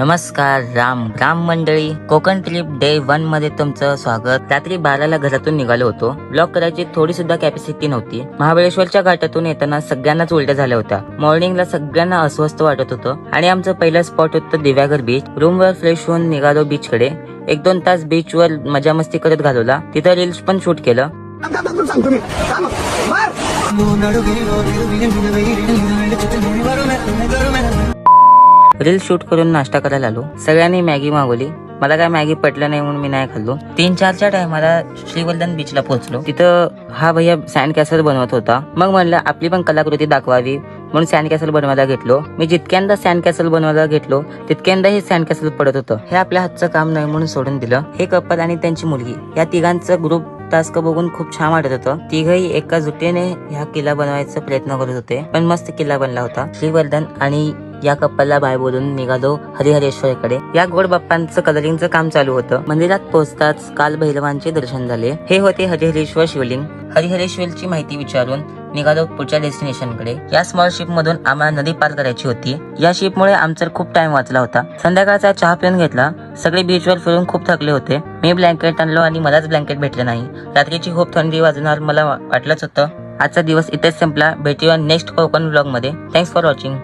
नमस्कार राम राम मंडळी. Konkan trip day 1 मध्ये तुमचं स्वागत. रात्री 12ला घरातून निघालो होतो. ब्लॉक करायची थोडी सुद्धा कॅपॅसिटी नव्हती. महाबळेश्वरच्या घाटातून येताना सगळ्यांनाच उलट्या झाल्या होत्या. मॉर्निंगला सगळ्यांना अस्वस्थ वाटत होतं आणि आमचं पहिलं स्पॉट होतं दिव्यागर बीच. रूमवर फ्रेश होऊन निघालो बीच कडे. 1-2 तास बीचवर मजा मस्ती करत घालवला. तिथं रील्स पण शूट केलं. रील शूट करून नाश्ता करायला आलो. सगळ्यांनी मॅगी मागवली. मला काय मॅगी पटलं नाही म्हणून मी नाही खाल्लो. 3-4च्या टायमाला श्रीवर्धन बीचला पोहोचलो. तिथं हा भैया सँड कॅसल बनवत होता. मग म्हणलं आपली पण कलाकृती दाखवावी म्हणून सँड कॅसल बनवायला घेतलो. मी जितक्यांदा सँड कॅसल बनवायला घेतलो तितक्यांदा हे सँड कॅसल पडत होतं. हे आपल्या हातचं काम नाही म्हणून सोडून दिलं. हे कपल आणि त्यांची मुलगी या तिघांचं ग्रुप टास्क बघून खूप छान वाटत होतं. तिघही एका जुटीने ह्या किल्ला बनवायचा प्रयत्न करत होते. पण मस्त किल्ला बनला होता. श्रीवर्धन आणि या कपलला बाय बोलून निघालो हरिहरेश्वरकडे. या गोड बाप्पांचं कलरिंगचं काम चालू होतं. मंदिरात पोहोचताच काल भैरवांचे दर्शन झाले. हे होते हरिहरेश्वर शिवलिंग. हरिहरेश्वरची माहिती विचारून निघालो पुढच्या डेस्टिनेशनकडे. या स्मॉल शिप मधून आम्हाला नदी पार करायची होती. या शिपमुळे आमचा खूप टाइम वाचला होता. संध्याकाळचा चहा पिऊन घेतला. सगळे बीचवर फिरून खूप थकले होते. मी ब्लँकेट आणलो आणि मलाच ब्लँकेट भेटले नाही. रात्रीची खूप थंडी वाजणार मला वाटलंच होतं. आजचा दिवस इथेच संपला. भेटूया नेक्स्ट कोकण व्लॉग मध्ये. Thanks for watching.